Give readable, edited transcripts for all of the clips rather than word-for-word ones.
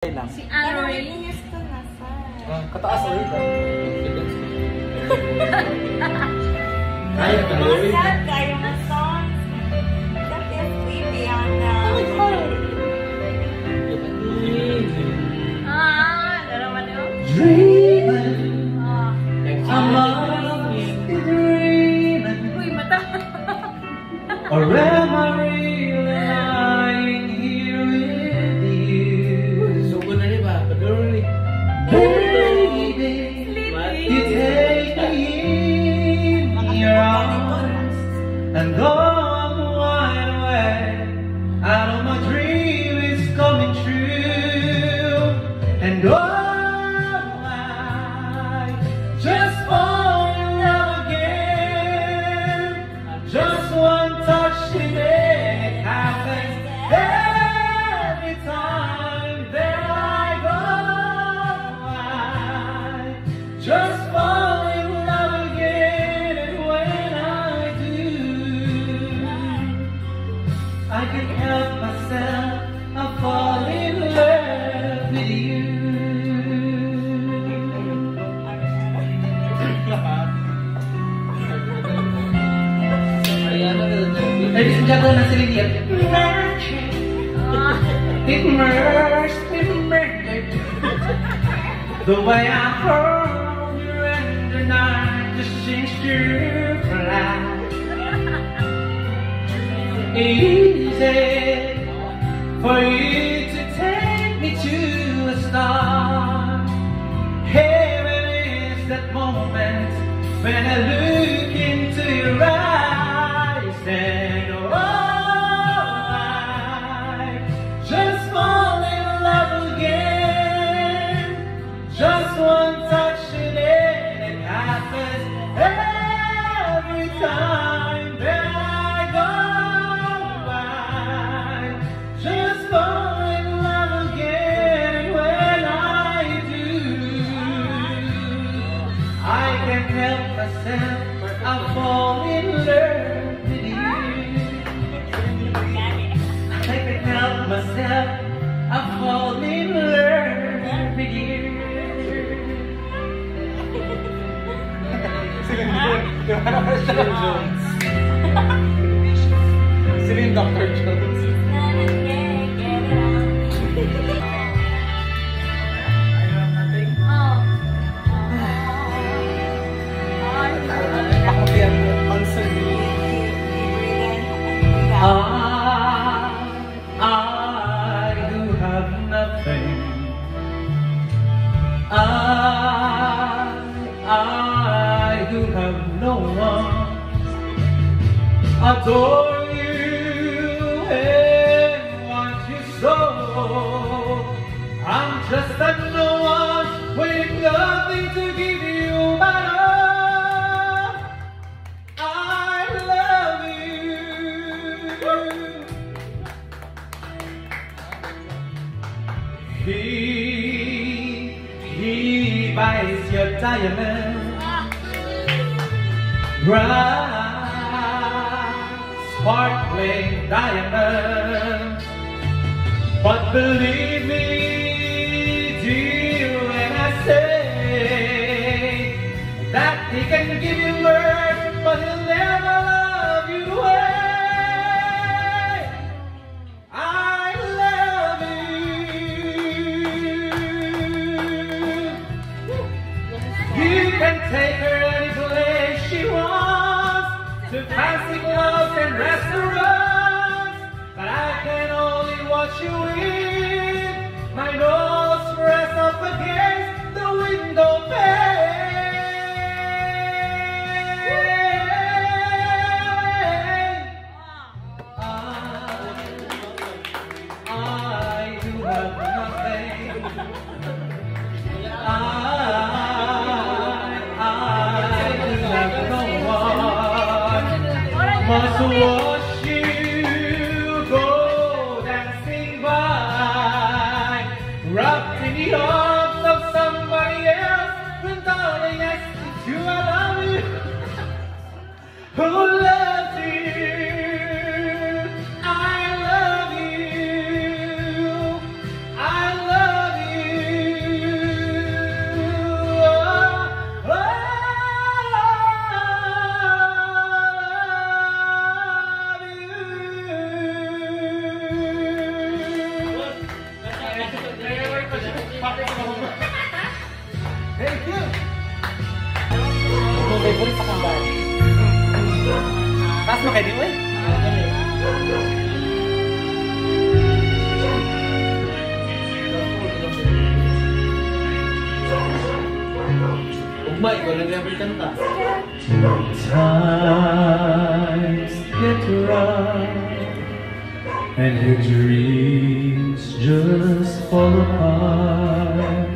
Si Aaron. Kataas ulit ah. Kaya ka ulit. Kaya mo songs. That is creepy on Dalawa niyo? Dreaming. I'm dreaming. Uy, mata. Or am I really lying here with you? Sugo na rin ba? Paduri. Baby, you take me in your arms, and though I'm wide awake, I know my dream is coming true, and I just fall in love again. Just one touch and it happens every time that I go. Just fall in love again, and when I do, I can help myself, I fall in love with you. Ladies and gentlemen, nasa linya. It merged, the way I hold you and the night just seems to fly. Easy for you to take me to a star. Heaven is that moment when I look into your eyes and oh, I just fall in love again. Just one touch and it happens every time that I go by. Just fall in love again, and when I do, I can't help myself, I fall in love with you. I can't help myself, I fall in love with you. Sino yung Dr. Jones? Ako yan, Manson. I do have nothing. I do have no one. Adore you and want you so. I'm just a no one with nothing to give you but love. I love you. He buys your diamonds, bright, sparkling diamonds. But believe me, dear, when I say that he can give you worth, but he'll never love you the way I love you. You can take her any place she wants, to fancy clubs and restaurants, but I can only watch you with my nose pressed up against the window pane. I do have nothing. I do have no one. Must watch you go dancing by, wrapped in the arms of somebody else. When darling, I speak to you, I love you. Who loves you? I love you. I love Thank you. Favorite sa kambal. Taas mo kayo di mo eh. Ugma, ikaw nag-level kanta. Times get rough and your dreams just fall apart,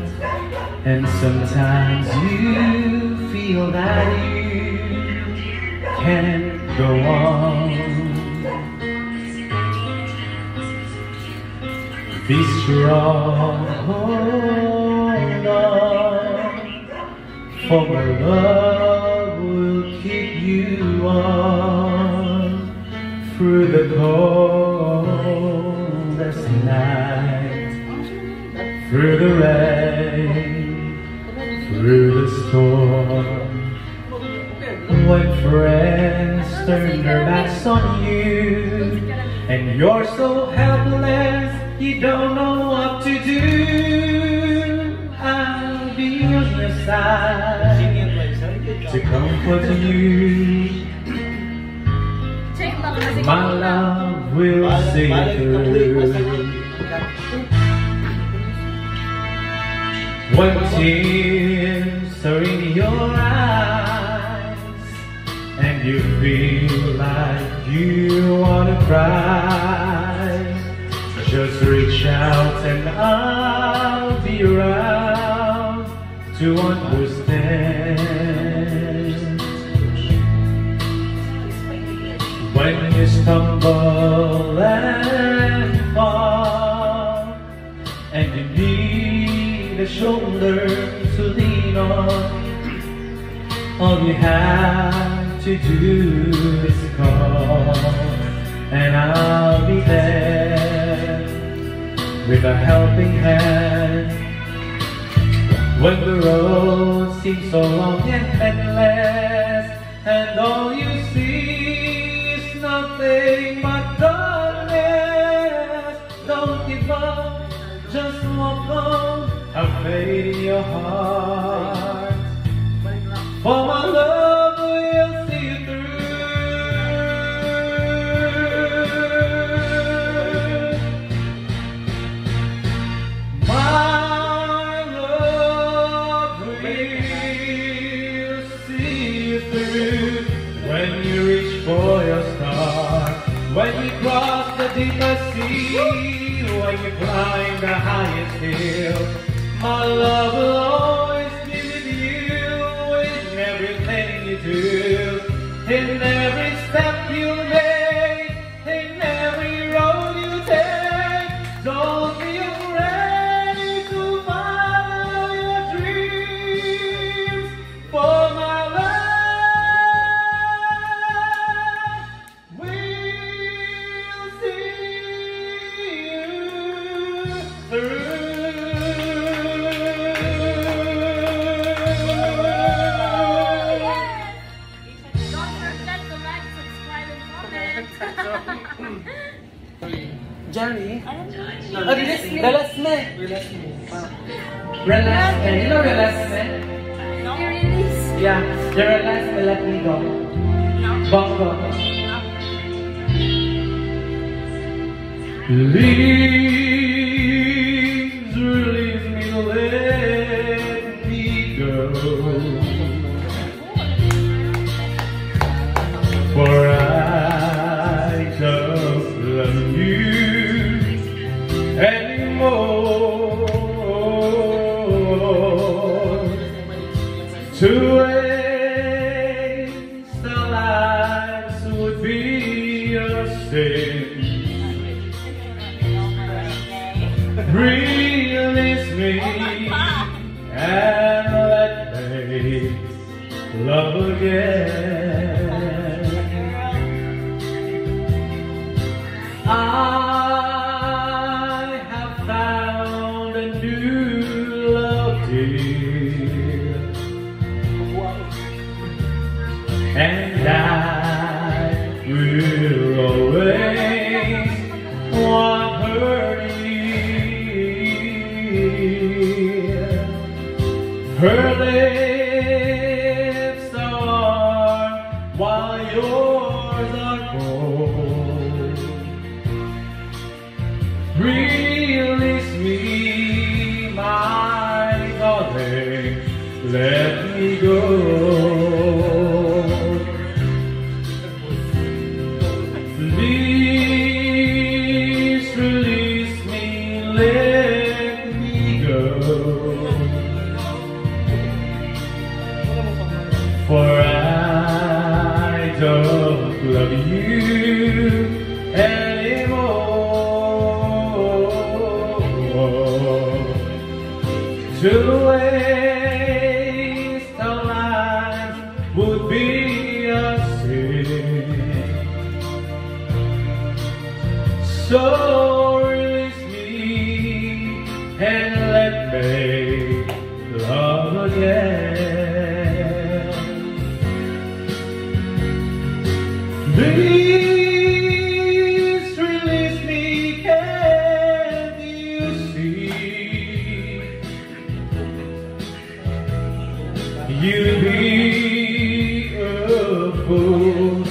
and sometimes you feel that you can't go on. Be strong, hold on, for my love will keep you on through the coldest night, through the rain, through the storm. When friends turn their backs on you and you're so helpless, you don't know what to do, I'll be on your side to comfort you. My love will see through. When tears are in your eyes and you feel like you want to cry, just reach out and I'll be around to understand. When you stumble and fall and you need a shoulder to lean on, all you have to do is call and I'll be there with a helping hand. When the road seems so long and endless and all you see is nothing but darkness, don't give up, just walk on, have faith in your heart, for my love will see you through. When you reach for your star, when you cross the deepest sea, when you climb the highest hill, my love will always be with you in everything you do, in every step you make, in every road you take. Don't be afraid to follow your dreams, for my love Jerry? Release me. Release me. Relax, and you know relax, man? No. You release. Yeah, you relax and let me go. No. Bongo. No. Please release me, let me go. For I don't love you anymore. To waste our lives would be a sin. Release me and let me love again. I have found a new love, dear, and I will always want her near. Her lips are warm while yours are cold. Release me, my darling, let me go. Please release me, let me go. For I don't love you anymore. To waste our lives would be a sin. So release me and let me love again. Please release me, can't you see? You'd be a fool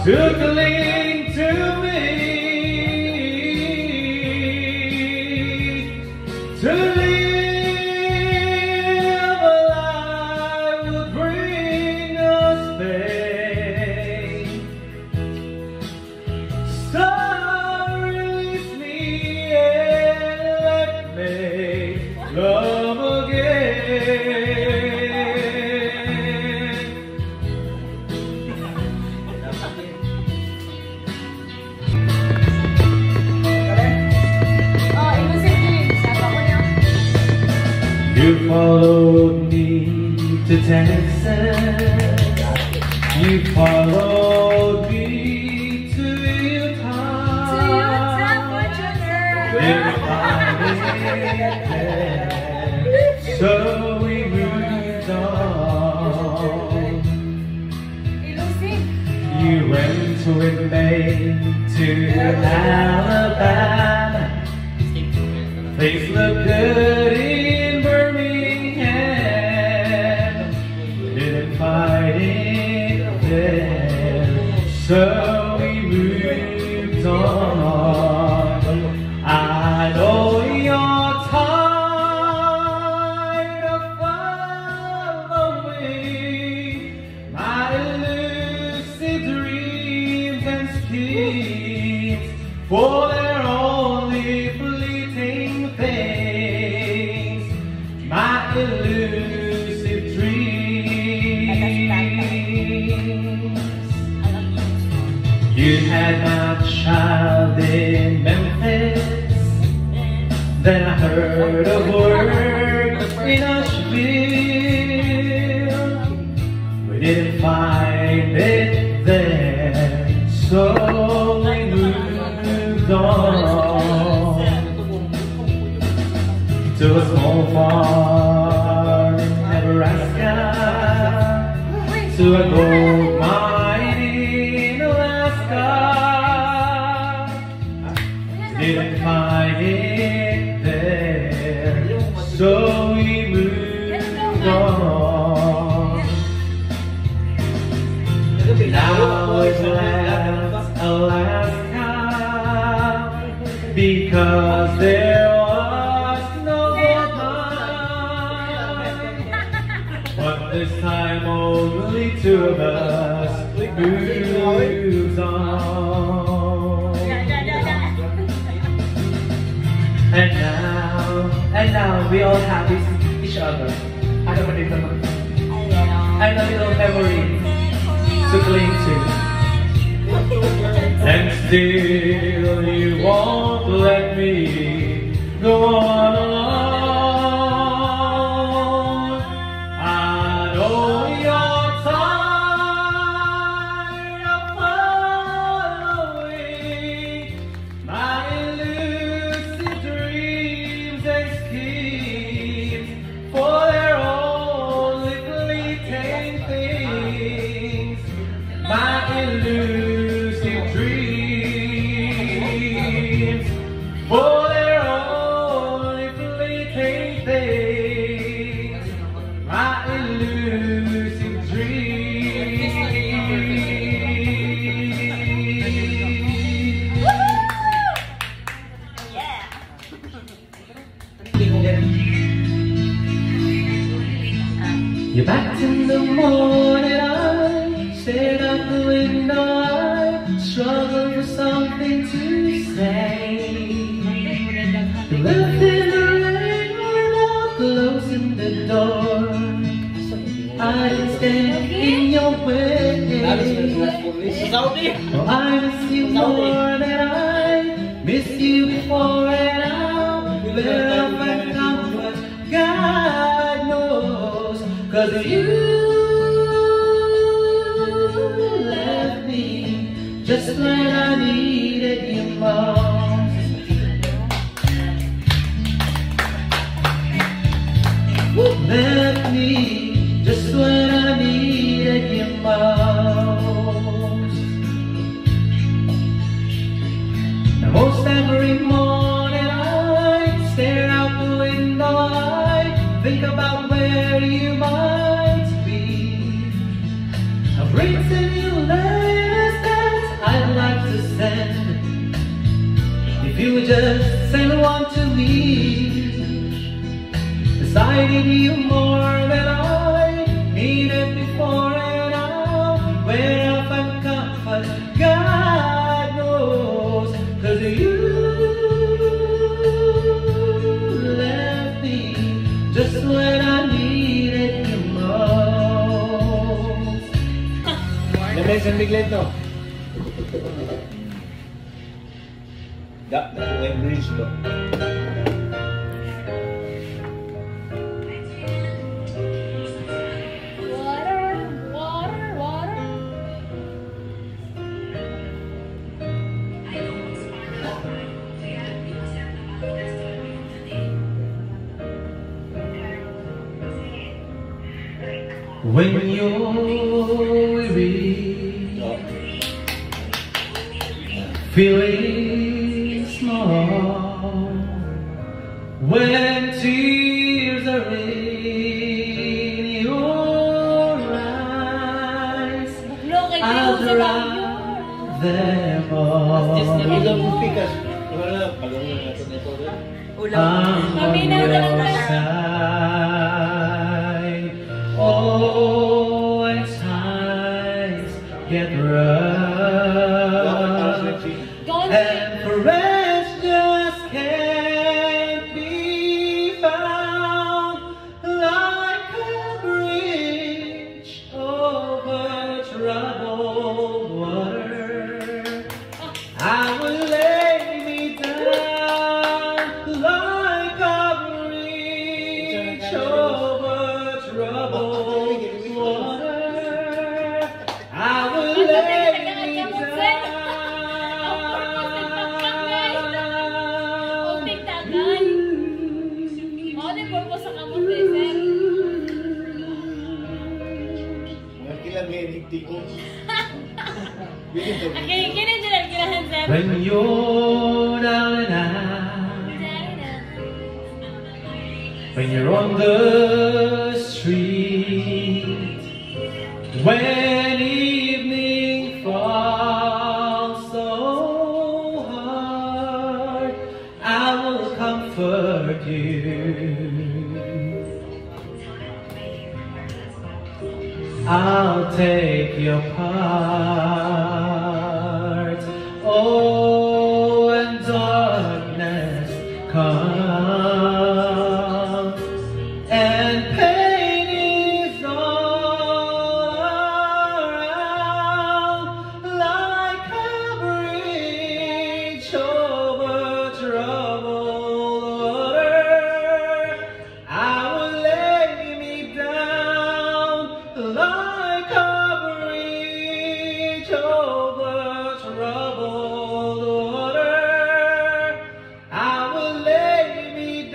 to cling to me, to live a life would bring us pain. So release me and let me love again. You followed me to Texas. You followed me to Utah. Didn't find it there, so we moved on. You went with me to Alabama. Things look good in Birmingham. Didn't find it there, so we moved on. I know you're tired of following my elusive dreams and schemes, for they're only fleeting things. My elusive dreams. You had my child in Memphis, then I heard of work in Nashville. We didn't find it there, so we moved on to a small farm in Nebraska, to a gold mine in Alaska. Didn't find it there, so we moved on. Now it's left Alaska, because there was no gold mine. But this time only two of us moves on. And now we all have each other. I don't need them. And a little memory to cling to. And still you won't let me go on alone. I know you're tired of following my elusive dreams and schemes, for they're only fleeting things. My elusive dreams, for they're only fleeting You're back in the morning, I stared out the window, I struggled for something to say. You left in the rain without closing the door. I didn't stand in your way. Oh, I miss you more than I miss you before, and I'll better find comfort. God knows, 'cause you left me just when I needed you most. Left me just when I needed you most. Now most every morning I stare out the window, I think about where you might be. I've written you letters that I'd like to send, if you would just send one to me. I need you more than I needed before, and now where I find comfort, God knows, 'cause you left me just when I needed you most. Lamay sa biglet to. May bridge to. When you're weary, feeling small, when tears are in your eyes, I'll dry them all. I'm on your side. Oh, when times get rough and friends just can't be found, like a bridge over troubled water, I will lay me down like a bridge over troubled water. I will lay me down. When you're down and out, when you're on the street, when evening falls so hard, I will comfort you. I'll take your part. Oh, when darkness comes and pain is all around, like a bridge over troubled water, I will lay me down like a bridge over troubled water. I will lay me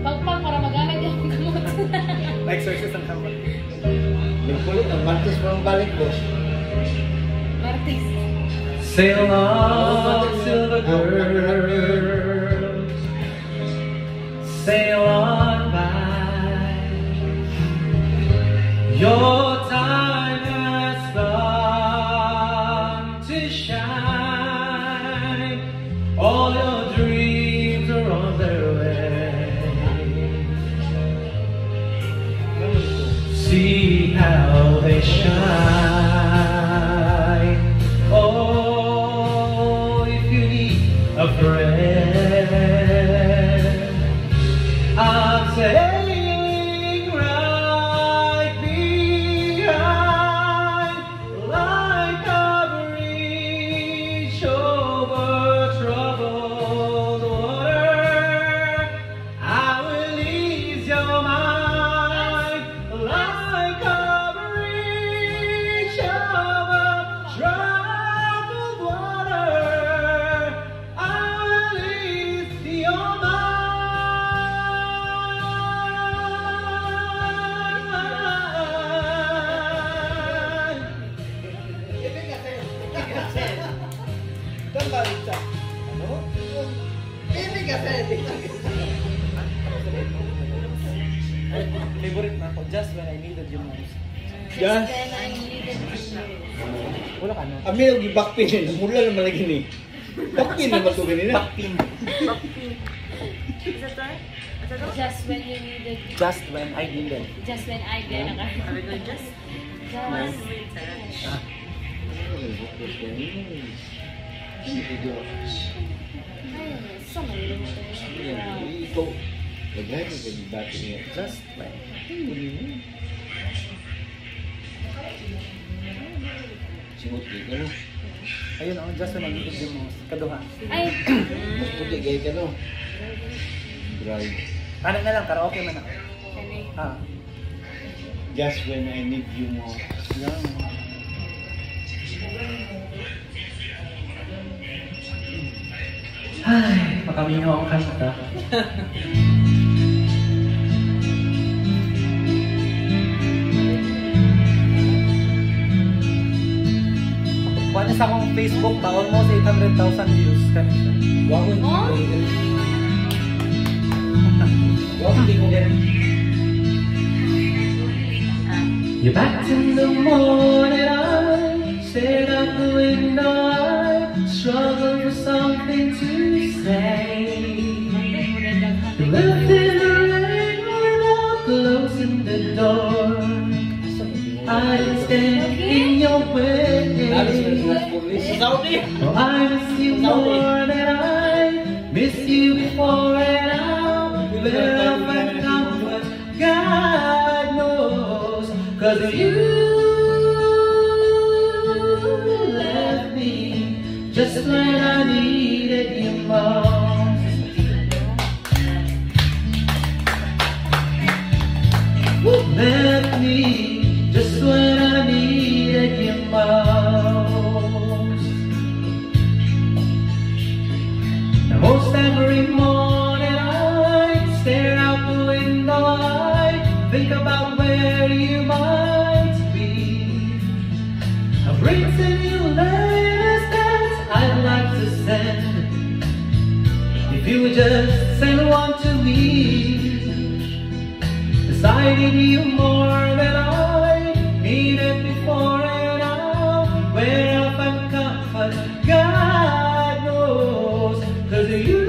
Pagpag para magamit yung gamot. Exercise ang kamot. Yung kulit, ang martis mo ang balik, boss. Martis. Sail on, silver girl. night. All your dreams are on their way. See how they shine. Oh, if you need a friend, I'm sailing right behind, like a bridge over troubled water. I will ease your mind, like a bridge over troubled water. I will ease your mind. Kan balik sa ano? Pili ka sa favorite na ako, Just When I Needed You Most. Just when I needed you. Wala ka no? Amil, gi-backpin yun. Mula naman lagi ni. Backpin naman ito ganina. Backpin. Is that right? Is that right? Just when you needed. Just When I Needed. Just when I get a Just Ikaw, lagay mo gi-backpin niya. Just When. Singot ka no? Ayun oh, Just When I Needed You Most. Kaduha. Ay, Mas puti gay ka no? Drive. Ano na lang, karaoke man ako. Ah. Just when I need you more. Yan. Ay, makamingaw ang kanta. Kuha niya sa akong Facebook ba, almost 800,000 views. Kanina. Wawon. Oh? Wawon di ko ganun. You're back in the morning, I stared out the window, I struggled for something to say. You left in the rain without closing the door. I didn't stand in your way. Saudi. Oh, I miss you more than I missed you before, and I'll love and comfort. God knows, 'cause you left me just when I needed you most. Left me just when I needed you most. Now most every morning I stare out the window, I think about where you might be. I've written you letters that I'd like to send. If you would just send one to me. I need you more than I needed before, and now where I find comfort, God knows, 'cause you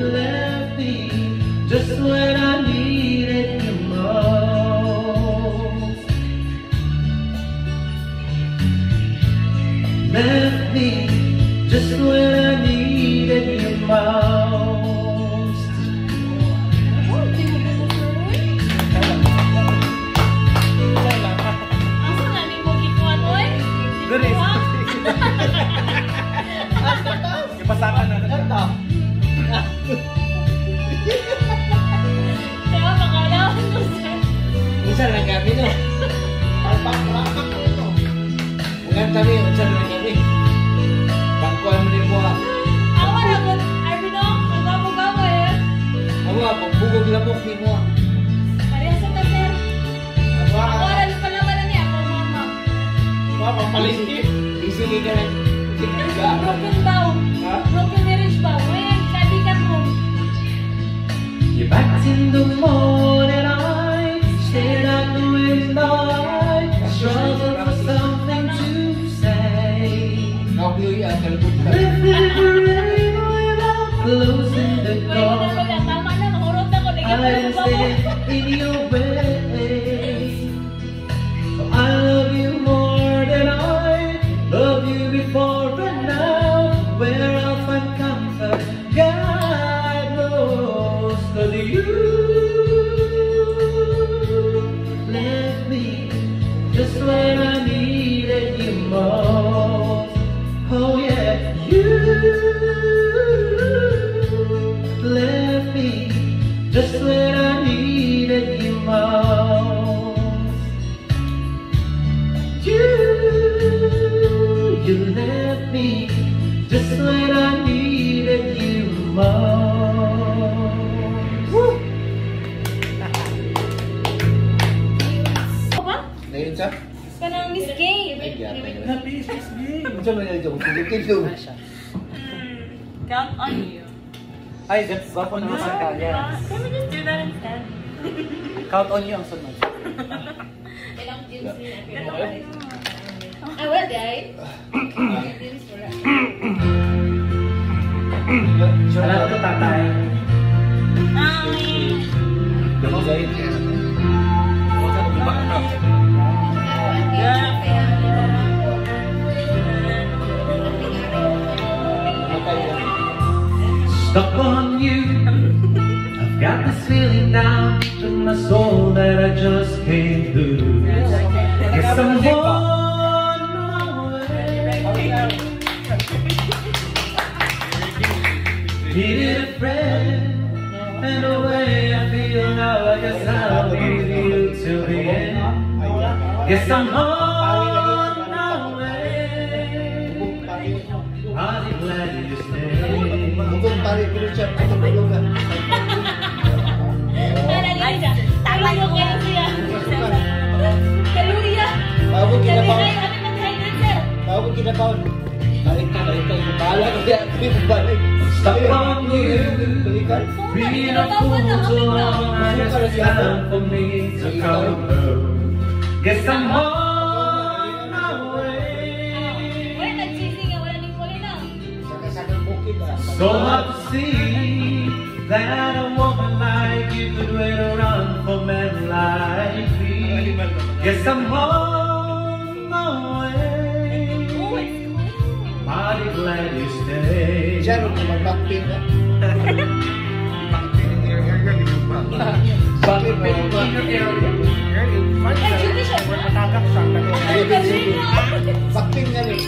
left me just when I needed you most. Left me just when I needed you most. Guys. Ipasakan na ito. kaya makalawan ko sir. Minsan lang kami no. Alpak ito. Mga kami, minsan lang kami. Bangkuan mo din mo ha. Awa na ko, Arvino, magawa eh. Ako ha, pagbugog lamok ni mo ha. Parehas sa ta sir. Ako ha. Ako aral pa naman na niya, ako mama. Papalinti. Isili ka na. Broken bow. Ha? Broken marriage bow. Ngayon, kaibigan mo. You're back in the morning, I stared out the window, I struggled for something to ang kalibutan. Living forever without closing the Pwede door. na pala. Tama na. Mahurot na ko. I Nagiging stand in your way. So I love you more than I love you before and now. Where I'll find comfort, God knows. 'Cause you left me just when I needed you most. Oh yeah, you left me just when I needed you most. You left me just when I needed you most. Woo! Apa? Ngayon sa? Kanang Miss Gay. Ay, gyapon. Happy Christmas Day. Ano man yung joke? Kilo. Count on you. Ay, that's gwapo naman sa kanya. Can we just do that instead? Count on you ang sunod. Ah, well, guys. Alam ko tatay. Dahil Stuck on you. I've got this feeling down to my soul that I just can't lose. Guess I'm on my way. Needed a friend, and the way I feel now, I guess I'll be with you till the end. Guess I'm on my way. I'll be glad you stay. Bukong pari ko siya patulugan. Tama mo kayo siya. Kaluya. Bago kinabaw. Bago Bago kinabaw. Balik ka. Bahala ka siya. Balik. Stuck on you. Balikan. Being a fool so long, I guess it's time for me to come home. Guess I'm on my way. Wala nag-cheesing nga, wala ning puli na. Sakasakang bukid ah. So hard to see that a woman like you could wait around for men like me. Guess I'm on my way. Mighty glad you stay. Diyan ako mag-backpin na. Bakit pa yung backpin nga rin.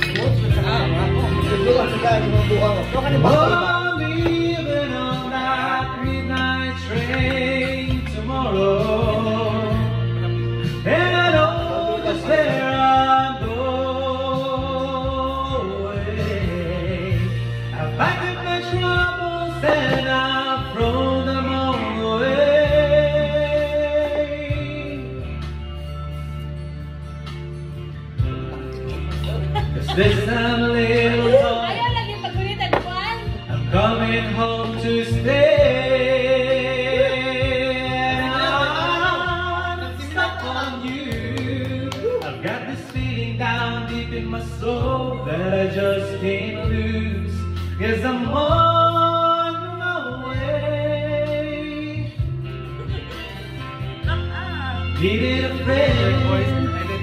Tulungan sila yung mga buha ko. Oh, leaving on that midnight train tomorrow, and I know just where I'm going. I've packed up my troubles and I've thrown them all away. 'Cause this time a little talk, Ayaw lagi pagkulitan, Juan. I'm coming home to stay. I'm stuck on you. I've got this feeling down deep in my soul that I just can't lose. 'Cause I'm on my way. Needed a friend,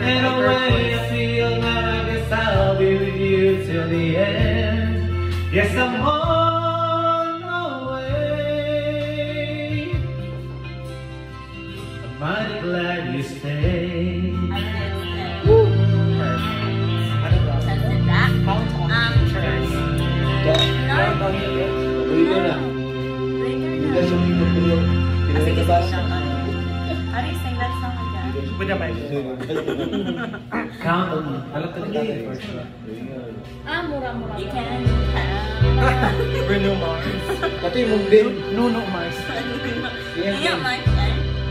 and the way I feel now, I guess I'll be with you till the end. Yes, I'm on my way. I'm mighty glad you stay. Buli ko na. Hindi sa mga tulong. Pinagabasa. How do you sing that song again? Count on me. Alam ko na first. Ah, mura-mura. You can. Bruno Mars. Pati mong Ben. Nuno Mars. Yeah, my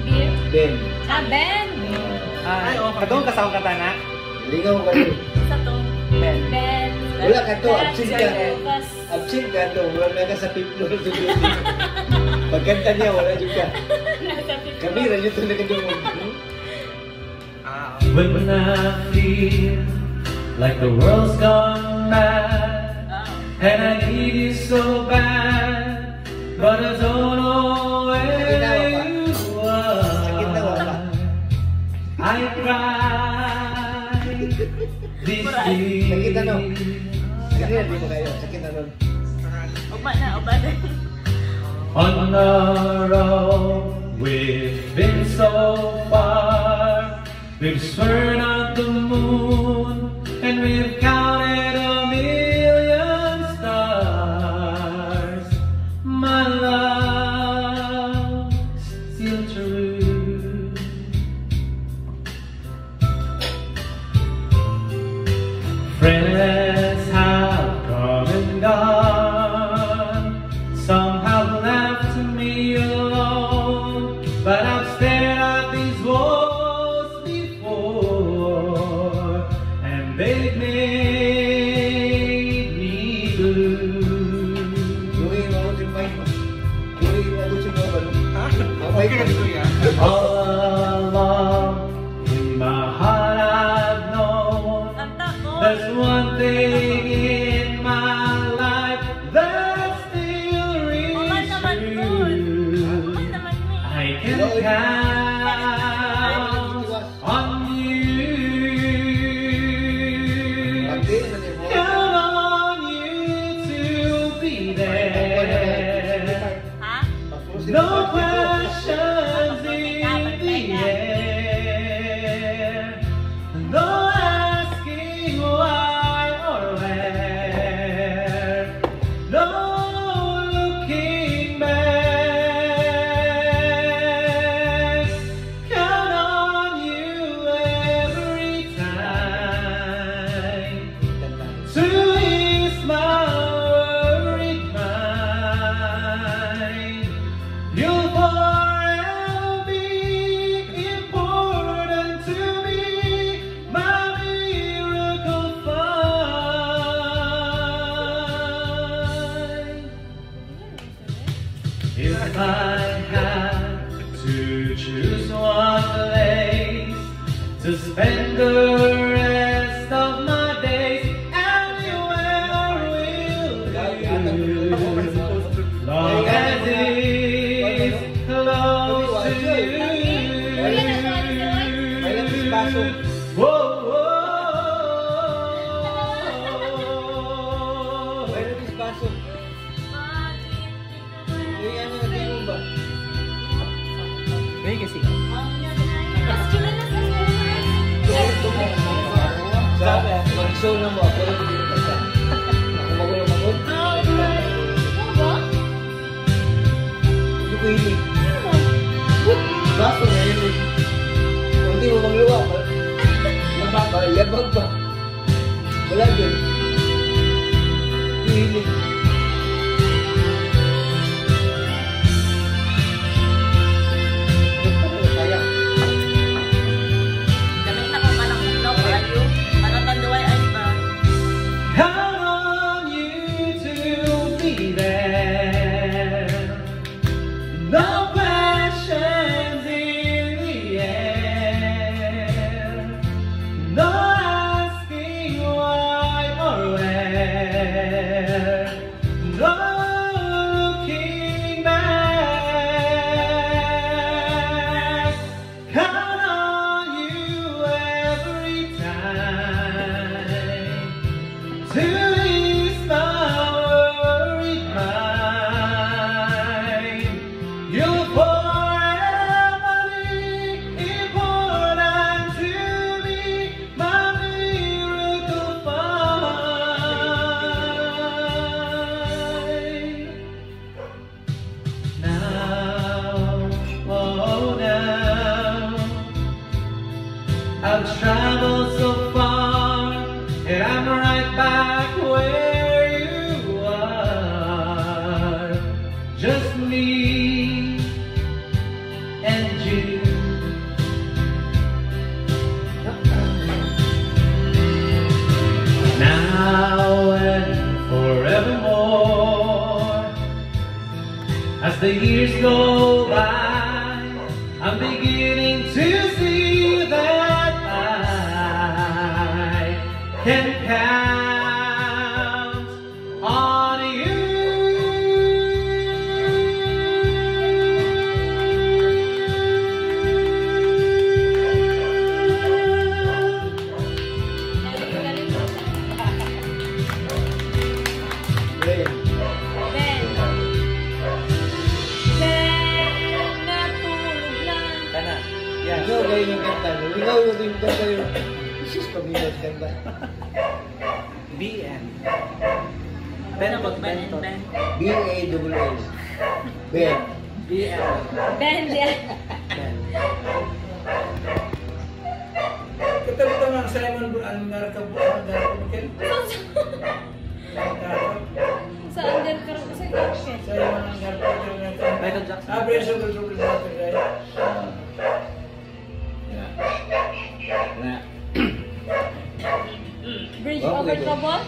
Beer. Ben. Ah, Ben. Ay, kadong kasama ka na? Lingaw ka rin. Sa to. Ben. Ben. Wala ka to, absent ka. Lucas. Absent ka to. Wala na ka sa piplo. Pagkanta niya, wala juga. Kami rin yung tuloy ka doon. When I feel like the world's gone mad, and I need you so bad, but I don't know where you are. I cry this Sakit na, no? day Sakit na kayo. Sakit na nun. Uba na, uba na. on the road. We've been so far, we've sworn at the moon, and we've counted a million stars. My love, still true. Friends have come and gone, some have left me alone, but I've stared at these walls before, and they've made me blue. Yung ako si Mike mo. Yung ako si Mike mo. All along in my heart I've known Kanta ko. there's one thing in my life that still rings true. I can count on you. Count on you to be there. Ha? No questions in the air. No asking why or where. No looking back. Count on you every time to ease my worried mind. You'll forever be important to me, my miracle find. If I had to choose one place to spend the rest of my days, anywhere will do. Long as it's close to you. Whoa, whoa. Mayroon yung baso. Yung ano na tingin ba? Mag-show na mo. Ako lang hindi ka sa. Ako magulang magod. Hindi ko hilig. Baso na yun. Kung di mo magluwa, yabag pa. Wala dyan. Hindi hilig. Sayang. Damit na kung anong mukdaw pa ayo. Ano tanduay ay ba? Count on you to be there. No questions in the air. No asking why or where. No looking back. Count on you every time to ease my worried mind. You'll forever be important to me, my miracle find. Now, oh now, I've traveled so far, and I'm right back where you are. Just me and you. Now and forevermore, as the years go by, I'm beginning to see that I can count on yung ganda yun. Isis pag-iwas ganda. BN. Bentot. Bentot. B-A-double-L. Ben. BN. Ben, yan. Katabi ito mga Simon Garfunkel. Sa under karon kasi okay. Simon Garfunkel. Michael Jackson. Abre sa Garfunkel natin, right? Na. Bridge over Cabot.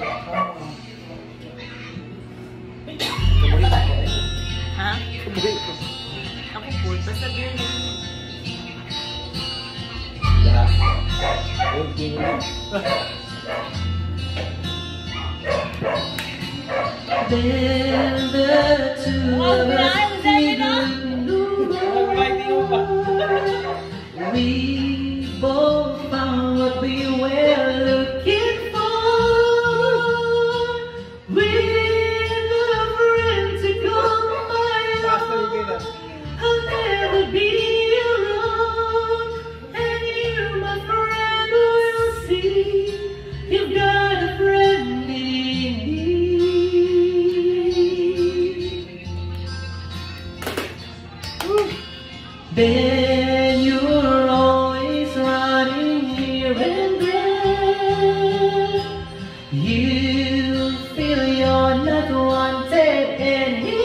Ha? Ako po, basta girl. Ya. Okay. Then the two Oh, of Brian, us was that you know? we both found what we were looking for. With a friend to call my own, I'll never be alone. And you, my friend, will see you've got a friend in me. Then you're always running here and there. You feel you're not wanted anywhere.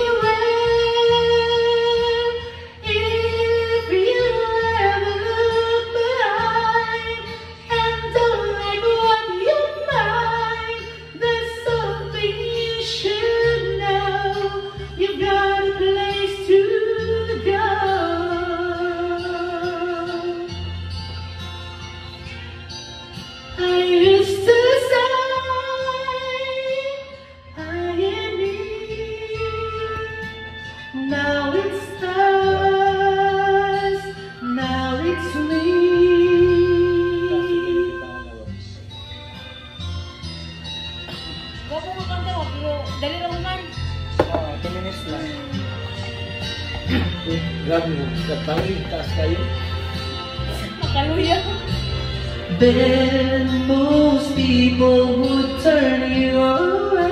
If you ever look behind and don't like what you find, there's something you should know. You've got a place to go. I used to say I am here. Now it's us, now it's me. Gwapo mo kanta mo, pero dali lang man. 2 minutes lang. Grabe mo. Sa pangin, taas kayo. Makaluya. Then most people would turn you away.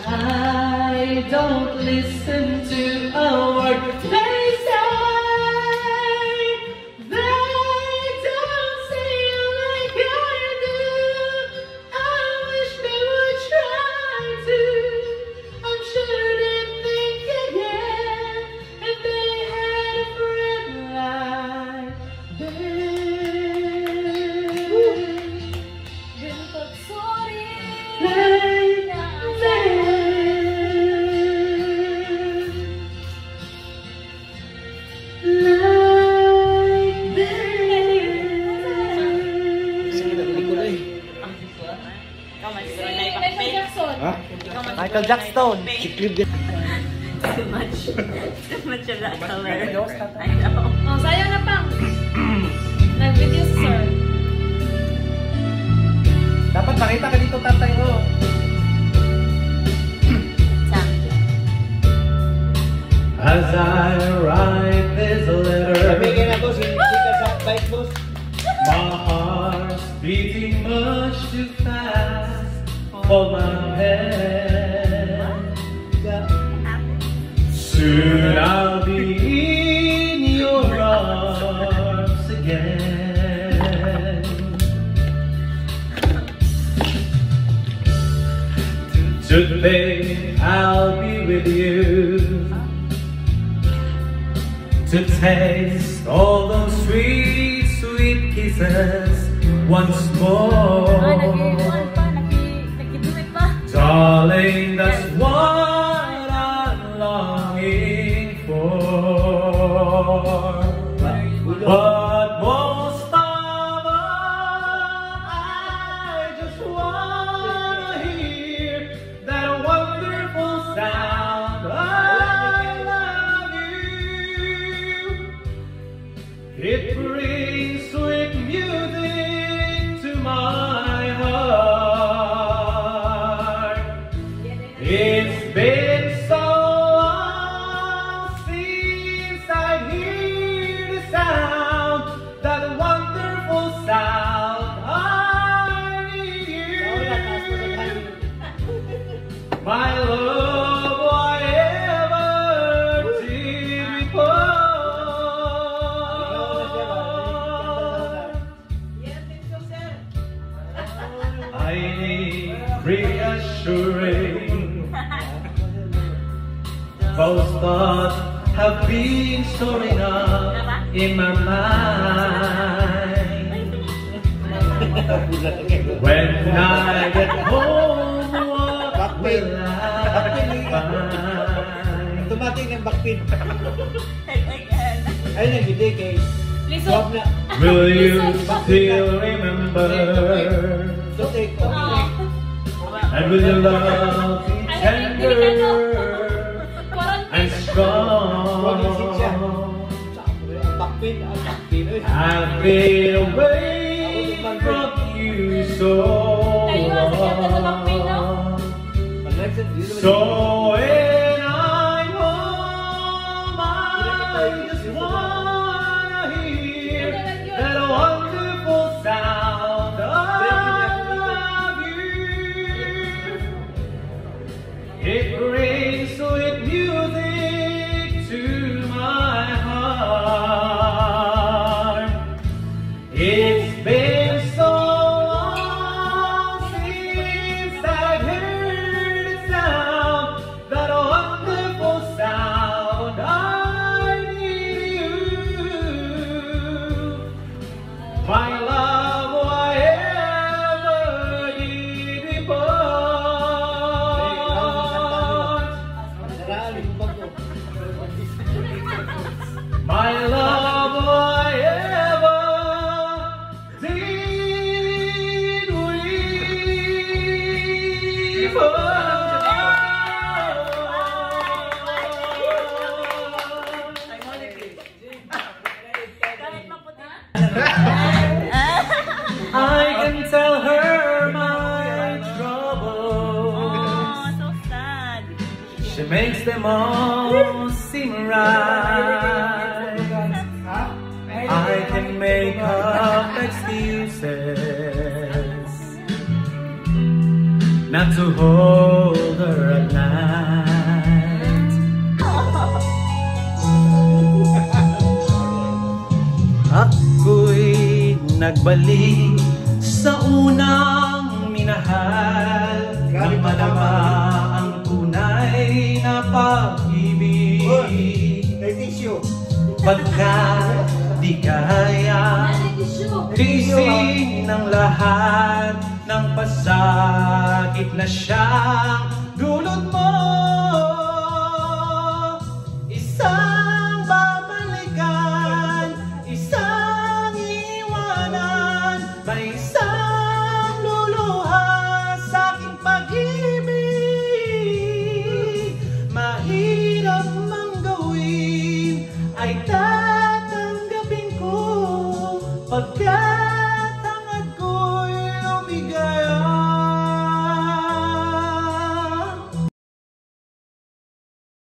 I don't listen to a word they say. They don't say you like I do. I wish they would try to. I'm sure they'd think again if they had a friend like Ben. Bentot, sorry. Like Ben. Like Ben. Sige na, hindi ko na eh. Ikaw man, Si siguro na Michael ipag-pay. Jackson. Ha? Ikaw man, Michael siguro Jackson. na ipag-pay. Si Cliff din. Too much. Too much of that color. Videos ka tayo. I know. Oh, sayo na pang. Nag-video si sir. Dapat makita ka dito, tatay ko. As I write this letter, Sabihin ako, sinika sa bike boss. my heart's beating much too fast for my head. Soon I'll be in your arms again. Today I'll be with you to taste all those sweet, sweet kisses once more. Nag-iwan pa, nag-iduit pa. Darling, that's what I'm longing for. But most of all, I just wanna hear that wonderful sound. I love you. It brings sweet music to my slightly reassuring. Those thoughts have been storing up in my mind. When I get home, what will I find? Automatic ng backpin. Ay, nag-gide kay... Swap na. Will you still remember? So, take off. And will your love be tender and strong? Backpin, ang backpin. I've been away from you so long. So when I'm home, I just wanna hear that wonderful sound of you. It brings sweet music to my heart. It's been so long since I've heard it sound, that wonderful sound. I need you, my love. Why ever did we part? My love, why ever did we part? I can tell her my troubles. So sad. She makes them all seem right. I can make up excuses not to hold her at night. Ako'y nagbalik sa unang minahal, nang malama ang tunay na pag-ibig. Pagkat di kaya tiisin ng lahat ng pasakit na siyang dulot mo. Isang babalikan, isang iwanan, may isang luluha sa aking pag-ibig. Mahirap mang gawin ay